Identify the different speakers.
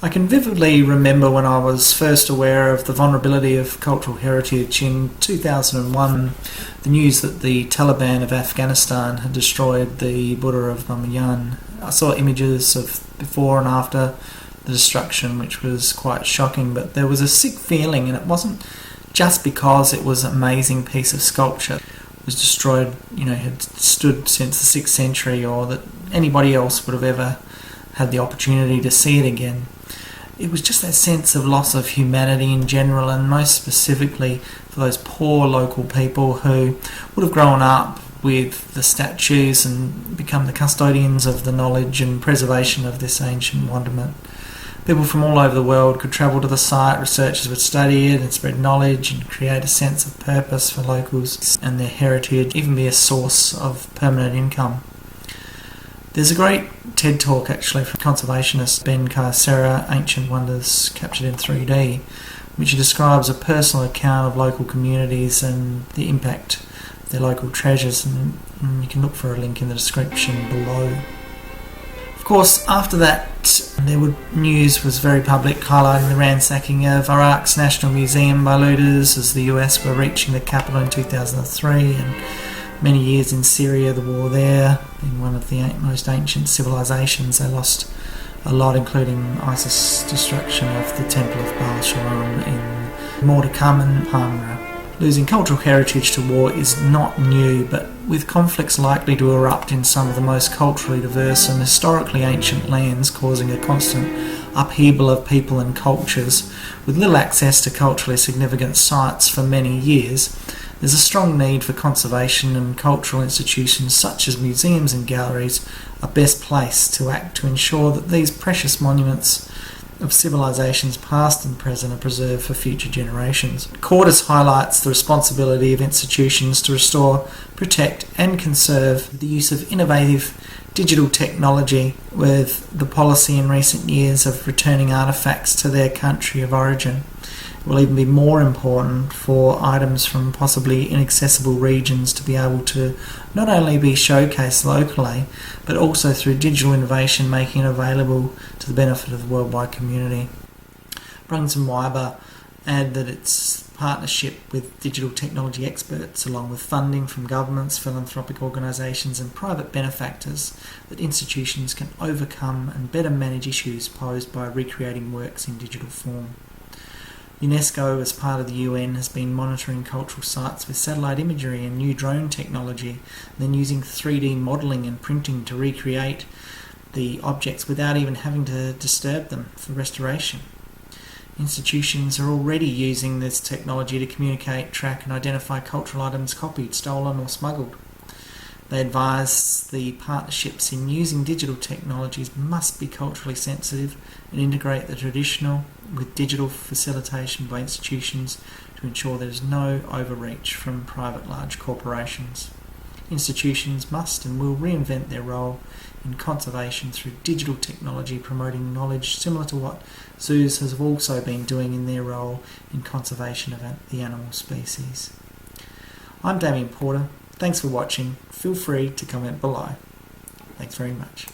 Speaker 1: I can vividly remember when I was first aware of the vulnerability of cultural heritage in 2001, the news that the Taliban of Afghanistan had destroyed the Buddha of Bamiyan. I saw images of before and after the destruction, which was quite shocking, but there was a sick feeling, and it wasn't just because it was an amazing piece of sculpture. It was destroyed, had stood since the 6th century, or that anybody else would have ever had the opportunity to see it again. It was just that sense of loss of humanity in general, and most specifically for those poor local people who would have grown up with the statues and become the custodians of the knowledge and preservation of this ancient wonderment. People from all over the world could travel to the site, researchers would study it and spread knowledge and create a sense of purpose for locals and their heritage, even be a source of permanent income. There's a great TED talk actually from conservationist Ben Carcera, Ancient Wonders Captured in 3D, which describes a personal account of local communities and the impact of their local treasures, and you can look for a link in the description below. Of course, after that, news was very public, highlighting the ransacking of Iraq's National Museum by looters as the US were reaching the capital in 2003, and many years in Syria, the war there, being one of the most ancient civilizations. They lost a lot, including ISIS destruction of the Temple of Baal Shamin, in more to come in Palmyra. Losing cultural heritage to war is not new, but with conflicts likely to erupt in some of the most culturally diverse and historically ancient lands, causing a constant upheaval of people and cultures, with little access to culturally significant sites for many years, there's a strong need for conservation, and cultural institutions such as museums and galleries are best placed to act to ensure that these precious monuments of civilizations past and present are preserved for future generations. Cordis highlights the responsibility of institutions to restore, protect and conserve the use of innovative digital technology, with the policy in recent years of returning artefacts to their country of origin. It will even be more important for items from possibly inaccessible regions to be able to not only be showcased locally, but also through digital innovation, making it available to the benefit of the worldwide community. Bruns and Weiber add that its partnership with digital technology experts, along with funding from governments, philanthropic organisations and private benefactors, that institutions can overcome and better manage issues posed by recreating works in digital form. UNESCO, as part of the UN, has been monitoring cultural sites with satellite imagery and new drone technology, then using 3D modelling and printing to recreate the objects without even having to disturb them for restoration. Institutions are already using this technology to communicate, track and identify cultural items copied, stolen or smuggled. They advise the partnerships in using digital technologies must be culturally sensitive and integrate the traditional with digital facilitation by institutions to ensure there is no overreach from private large corporations. Institutions must and will reinvent their role in conservation through digital technology, promoting knowledge similar to what zoos have also been doing in their role in conservation of the animal species. I'm Damien Porter. Thanks for watching. Feel free to comment below. Thanks very much.